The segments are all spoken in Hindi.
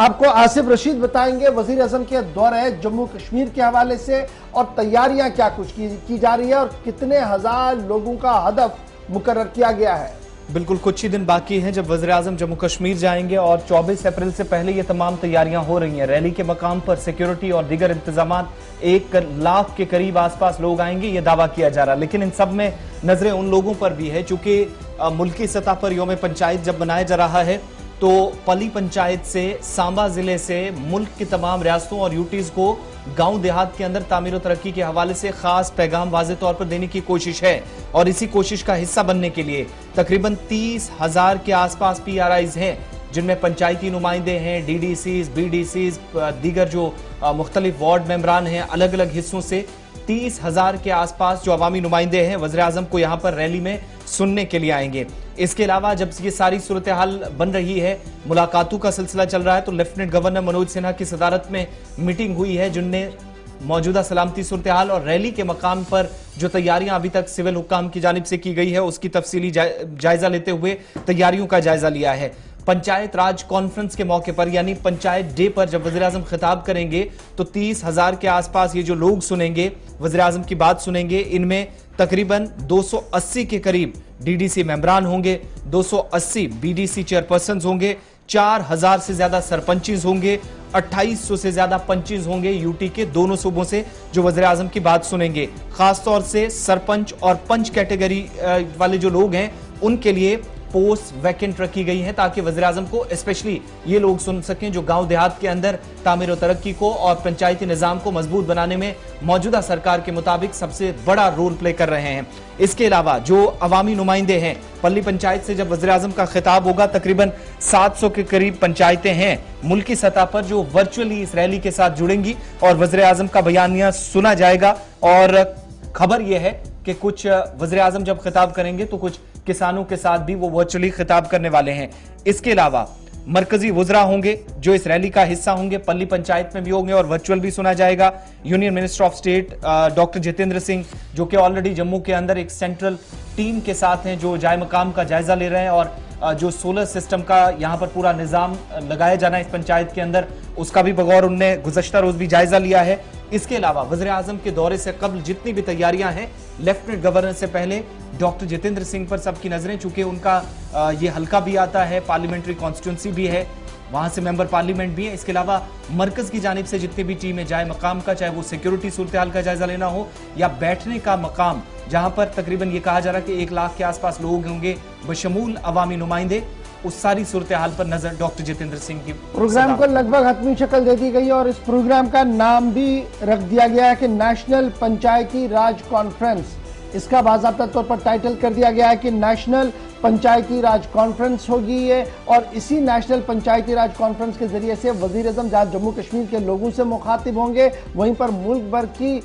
आपको आसिफ रशीद बताएंगे वजीर आजम के दौरे जम्मू कश्मीर के हवाले से और तैयारियां क्या कुछ की जा रही है और कितने हजार लोगों का हदफ मुकर्रर किया गया है। बिल्कुल कुछ ही दिन बाकी हैं जब वज़ीर आज़म जम्मू कश्मीर जाएंगे और 24 अप्रैल से पहले ये तमाम तैयारियां हो रही हैं। रैली के मकाम पर सिक्योरिटी और दीगर इंतजाम, 1 लाख के करीब आसपास लोग आएंगे, ये दावा किया जा रहा है। लेकिन इन सब में नजरें उन लोगों पर भी है, चूंकि मुल्की सतह पर यौम पंचायत जब मनाया जा रहा है तो पली पंचायत से, सांबा जिले से मुल्क की तमाम रियासतों और यूटीज को गांव देहात के अंदर तामीर और तरक्की के हवाले से खास पैगाम वाज़े तौर पर देने की कोशिश है। और इसी कोशिश का हिस्सा बनने के लिए तकरीबन 30,000 के आसपास PRIs हैं, जिनमें पंचायती नुमाइंदे हैं, DDCs, BDCs, दीगर जो मुख्तलिफ वार्ड मेंबरान हैं अलग अलग हिस्सों से। 30,000 के आसपास जो अवामी नुमाइंदे हैं वज़ीर आज़म को यहाँ पर रैली में सुनने के लिए आएंगे। इसके अलावा जब ये सारी सूरत हाल बन रही है, मुलाकातों का सिलसिला चल रहा है, तो लेफ्टिनेंट गवर्नर मनोज सिन्हा की सदारत में मीटिंग हुई है, जिनने मौजूदा सलामती सूरत हाल और रैली के मकाम पर जो तैयारियां अभी तक सिविल हुक्काम की जानिब से की गई है उसकी तफसीली जायजा लेते हुए तैयारियों का जायजा लिया है। पंचायत राज कॉन्फ्रेंस के मौके पर यानी पंचायत डे पर जब वज़ीर आज़म खिताब करेंगे तो 30,000 के आसपास ये जो लोग सुनेंगे, वज़ीर आज़म की बात सुनेंगे, इनमें तकरीबन 280 के करीब DDC मेंबरान होंगे, 280 BDC चेयरपर्सन होंगे, 4,000 से ज्यादा सरपंचीज होंगे, 2800 से ज्यादा पंचीज होंगे यूटी के दोनों सूबों से जो वज़ीर आज़म की बात सुनेंगे। खासतौर से सरपंच और पंच कैटेगरी वाले जो लोग हैं उनके लिए पोस्ट वैकेंट रखी गई है ताकि वज़ीर आज़म को स्पेशली ये लोग सुन सकें जो गांव देहात के अंदर तामीर और तरक्की को और पंचायती निज़ाम को मजबूत बनाने में मौजूदा सरकार के मुताबिक सबसे बड़ा रोल प्ले कर रहे हैं। इसके अलावा जो अवामी नुमाइंदे हैं, पल्ली पंचायत से जब वज़ीर आज़म का खिताब होगा, तकरीबन 700 के करीब पंचायतें हैं मुल्की सतह पर जो वर्चुअली इस रैली के साथ जुड़ेंगी और वज़ीर आज़म का बयानिया सुना जाएगा। और खबर यह है कि कुछ वज़ीर आज़म जब खिताब करेंगे तो कुछ किसानों के साथ भी वो वर्चुअली खिताब करने वाले हैं। इसके अलावा मरकजी वुज़रा होंगे जो इस रैली का हिस्सा होंगे, पल्ली पंचायत में भी होंगे और वर्चुअल भी सुना जाएगा। Union minister of state doctor Jitendra Singh जो कि ऑलरेडी जम्मू के अंदर एक सेंट्रल टीम के साथ हैं जो जाए मकाम का जायजा ले रहे हैं और जो सोलर सिस्टम का यहाँ पर पूरा निज़ाम लगाया जाना है इस पंचायत के अंदर, उसका भी बगौर उनने गुज़श्ता रोज भी जायजा लिया है। इसके अलावा वज़ीर आज़म के दौरे से कबल जितनी भी तैयारियां हैं, लेफ्टिनेंट गवर्नर से पहले डॉक्टर जितेंद्र सिंह पर सबकी नजरें, चूंकि उनका ये हल्का भी आता है, पार्लियामेंट्री कॉन्स्टिट्यूंसी भी है, वहां से मेंबर पार्लियामेंट भी है। इसके अलावा मरकज की जानिब से जितनी भी टीमें जाए मकाम का, चाहे वो सिक्योरिटी सूरत हाल का जायजा लेना हो या बैठने का मकाम, जहां पर तकरीबन ये कहा जा रहा है कि 1 लाख के आसपास लोग होंगे बशमूल अवामी नुमाइंदे, उस सारी सूरत हाल पर नजर डॉक्टर जितेंद्र सिंह की। प्रोग्राम को लगभग हतमी शक्ल दे दी गई और इस प्रोग्राम का नाम भी रख दिया गया है कि नेशनल पंचायती राज कॉन्फ्रेंस। इसका बाज़ाब्ता तौर पर टाइटल कर दिया गया है कि नेशनल पंचायती राज कॉन्फ्रेंस होगी ये, और इसी नेशनल पंचायती राज कॉन्फ्रेंस के जरिए से वज़ीर आज़म जहाँ जम्मू कश्मीर के लोगों से मुखातिब होंगे, वहीं पर मुल्क भर की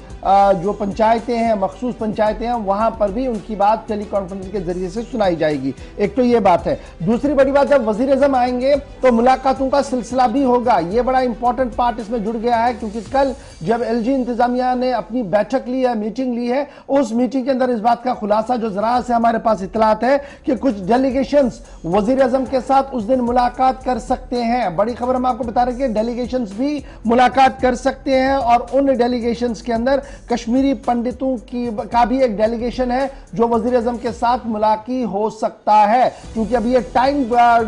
जो पंचायतें हैं, मखसूस पंचायतें हैं, वहां पर भी उनकी बात टेली कॉन्फ्रेंस के जरिए से सुनाई जाएगी। एक तो ये बात है। दूसरी बड़ी बात, जब वज़ीर आज़म आएंगे तो मुलाकातों का सिलसिला भी होगा। ये बड़ा इंपॉर्टेंट पार्ट इसमें जुड़ गया है क्योंकि कल जब LG इंतजामिया ने अपनी बैठक ली है, मीटिंग ली है, उस मीटिंग के अंदर इस बात का खुलासा जो जरा से हमारे पास इतलात है कि कुछ डेलीगेशंस वज़ीर आज़म के साथ उस दिन मुलाकात कर सकते हैं। बड़ी खबर हम आपको बता रहे हैं कि डेलीगेशंस भी मुलाकात कर सकते हैं और उन डेलीगेशंस के अंदर कश्मीरी पंडितों का भी एक डेलीगेशन है जो वज़ीर आज़म के साथ मुलाकी हो सकता है। क्योंकि अभी ये टाइम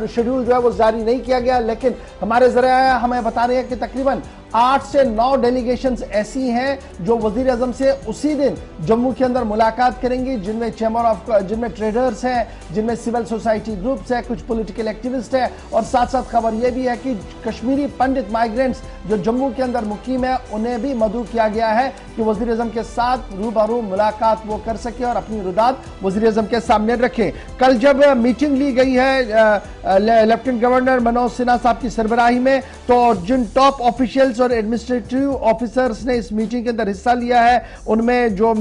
शेड्यूल जो है वो जारी नहीं किया गया, लेकिन हमारे जरिए हमें बता रहे हैं कि तकरीबन 8 से 9 डेलीगेशंस ऐसी हैं जो वज़ीर आज़म से उसी दिन जम्मू के अंदर मुलाकात करेंगी, जिनमें ट्रेडर्स हैं, जिनमें सिविल सोसाइटी ग्रुप्स हैं, कुछ पॉलिटिकल एक्टिविस्ट हैं। और साथ साथ खबर यह भी है कि कश्मीरी पंडित माइग्रेंट्स जो जम्मू के अंदर मुकीम है, उन्हें भी मदऊ किया गया है कि वज़ीर आज़म के साथ रूबरू मुलाकात वो कर सके और अपनी रुदात वज़ीर आज़म के सामने रखें। कल जब मीटिंग ली गई है लेफ्टिनेंट गवर्नर मनोज सिन्हा साहब की सरबराही में, तो जिन टॉप ऑफिशियल्स और एडमिनिस्ट्रेटिव ऑफिसर्स ने इस मीटिंग के अंदर हिस्सा लिया है, उनमें जो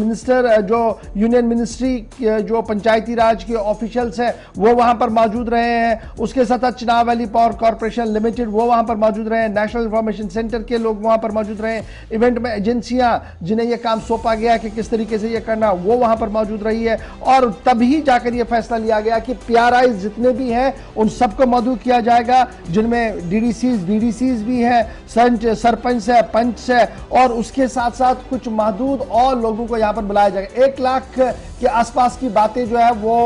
यूनियन मिनिस्ट्री जो पंचायती राज के ऑफिशियल्स हैं वो वहां पर मौजूद रहे हैं। उसके साथ Chenab valley power corporation limited वो वहां पर मौजूद रहे, नेशनल इंफॉर्मेशन सेंटर के लोग वहां पर मौजूद रहे, इवेंट में एजेंसियां जिन्हें यह काम सौंपा गया कि किस तरीके से यह करना, वो वहां पर मौजूद रही है। और तभी जाकर यह फैसला लिया गया कि पीआरआई जितने भी हैं उन सबको मौजूद किया जाएगा, जिनमें डीडीसीज बीडीसीज भी है, सरपंच है, पंच है, और उसके साथ साथ कुछ महदूद और लोगों को यहां पर बुलाया जाएगा। 1 लाख के आसपास की बातें जो है वो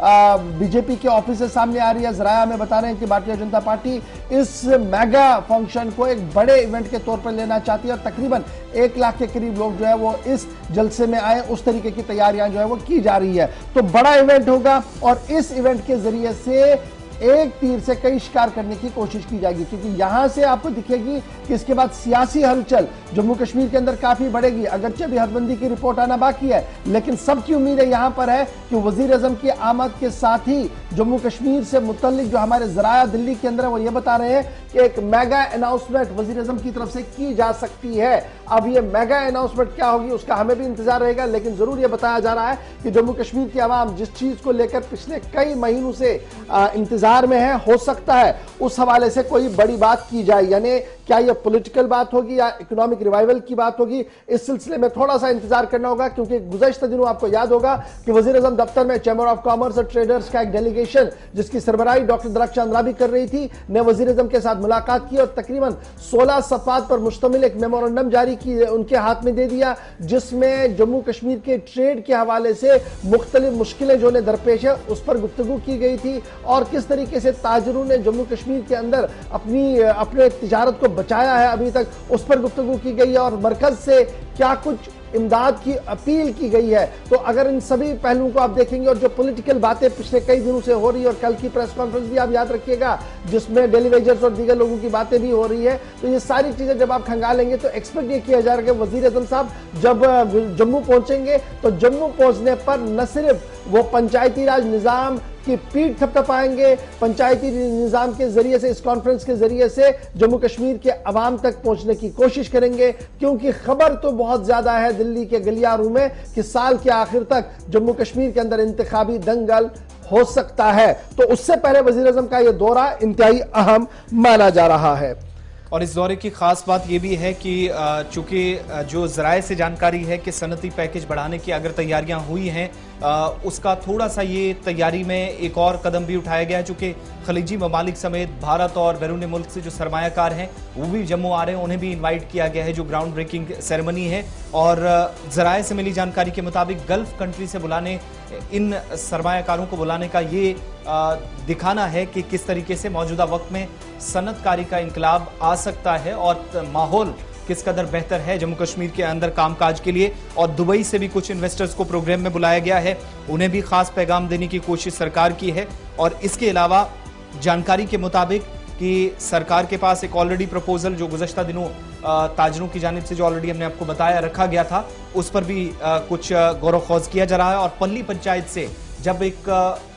बीजेपी के ऑफिस से सामने आ रही है। जराया में बता रहे हैं कि भारतीय जनता पार्टी इस मेगा फंक्शन को एक बड़े इवेंट के तौर पर लेना चाहती है और तकरीबन 1 लाख के करीब लोग जो है वो इस जलसे में आए, उस तरीके की तैयारियां जो है वो की जा रही है। तो बड़ा इवेंट होगा और इस इवेंट के जरिए से एक तीर से कई शिकार करने की कोशिश की जाएगी, क्योंकि यहां से आपको दिखेगी कि इसके बाद सियासी हलचल जम्मू कश्मीर के अंदर काफी बढ़ेगी। अगरचे भी हदबंदी की रिपोर्ट आना बाकी है, लेकिन सबकी उम्मीद है यहां पर है कि वजीर आजम की आमद के साथ ही जम्मू कश्मीर से मुतल्लिक जो हमारे जराया दिल्ली के अंदर है वो ये बता रहे हैं कि एक मेगा अनाउंसमेंट वजीर आजम की तरफ से की जा सकती है। अब ये मेगा अनाउंसमेंट क्या होगी उसका हमें भी इंतजार रहेगा, लेकिन जरूर ये बताया जा रहा है कि जम्मू कश्मीर की आवाम जिस चीज को लेकर पिछले कई महीनों से इंतजार में है, हो सकता है उस हवाले से कोई बड़ी बात की जाए। यानी क्या यह पॉलिटिकल बात होगी या इकोनॉमिक रिवाइवल की बात होगी, इस सिलसिले में थोड़ा सा इंतजार करना होगा, क्योंकि गुज़श्ता दिनों आपको याद होगा कि वजीर आजम दफ्तर में चैंबर ऑफ कॉमर्स और ट्रेडर्स का एक डेलीगेशन जिसकी सरबराही डॉक्टर दरख्त चंद्रा भी कर रही थी ने वजीर आजम के साथ मुलाकात की और तकरीबन 16 सफ़ात पर मुश्तमिल एक मेमोरेंडम जारी की, उनके हाथ में दे दिया, जिसमें जम्मू कश्मीर के ट्रेड के हवाले से मुख्तलिफ मुश्किलें जो दरपेश है उस पर गुफ्तगू की गई थी और किस तरीके से ताजरों ने जम्मू कश्मीर के अंदर अपने तिजारत को बचाया है अभी तक, उस पर गुफ्तगू की गई है और मरकज से क्या कुछ इमदाद की अपील की गई है। तो अगर इन सभी पहलुओं को आप देखेंगे और जो पॉलिटिकल बातें पिछले कई दिनों से हो रही है और कल की प्रेस कॉन्फ्रेंस भी आप याद रखिएगा जिसमें डेली वेजर्स और दीगर लोगों की बातें भी हो रही है, तो ये सारी चीजें जब आप खंगालेंगे तो एक्सपेक्ट ये किया जा रहा है कि वजीर आजम साहब जब जम्मू पहुंचेंगे तो जम्मू पहुंचने पर न सिर्फ वो पंचायती राज निजाम की पीठ थपथपाएंगे, पंचायती निजाम के जरिए से, इस कॉन्फ्रेंस के जरिए से जम्मू कश्मीर के अवाम तक पहुंचने की कोशिश करेंगे, क्योंकि खबर तो बहुत ज्यादा है दिल्ली के गलियारों में कि साल के आखिर तक जम्मू कश्मीर के अंदर इंतखाबी दंगल हो सकता है। तो उससे पहले वजीर आजम का यह दौरा इंतहाई अहम माना जा रहा है। और इस दौरे की खास बात यह भी है कि चूंकि जो जराये से जानकारी है कि सनती पैकेज बढ़ाने की अगर तैयारियां हुई हैं, उसका थोड़ा सा ये तैयारी में एक और कदम भी उठाया गया है, चूंकि खलीजी ममालिक समेत भारत और बैरून मुल्क से जो सरमायाकार हैं वो भी जम्मू आ रहे हैं, उन्हें भी इन्वाइट किया गया है जो ग्राउंड ब्रेकिंग सेरेमनी है। और जराये से मिली जानकारी के मुताबिक गल्फ कंट्री से बुलाने, इन सरमायाकारों को बुलाने का ये दिखाना है कि किस तरीके से मौजूदा वक्त में सनतकारी का इंकलाब आ सकता है और माहौल किस कदर बेहतर है जम्मू कश्मीर के अंदर कामकाज के लिए। और दुबई से भी कुछ इन्वेस्टर्स को प्रोग्राम में बुलाया गया है, उन्हें भी खास पैगाम देने की कोशिश सरकार की है। और इसके अलावा जानकारी के मुताबिक कि सरकार के पास एक ऑलरेडी प्रपोजल जो गुज़श्ता दिनों ताजरों की जानिब से जो ऑलरेडी हमने आपको बताया रखा गया था, उस पर भी कुछ गौर खौज किया जा रहा है। और पल्ली पंचायत से जब एक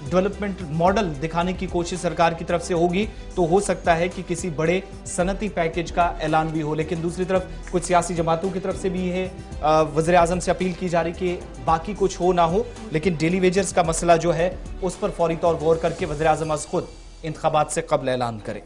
डेवलपमेंट मॉडल दिखाने की कोशिश सरकार की तरफ से होगी तो हो सकता है कि किसी बड़े सनती पैकेज का ऐलान भी हो। लेकिन दूसरी तरफ कुछ सियासी जमातों की तरफ से भी है वज़ीर आज़म से अपील की जा रही कि बाकी कुछ हो ना हो, लेकिन डेली वेजर्स का मसला जो है उस पर फौरी तौर गौर करके वज़ीर आज़म खुद इंतखाबात से कबल ऐलान करें।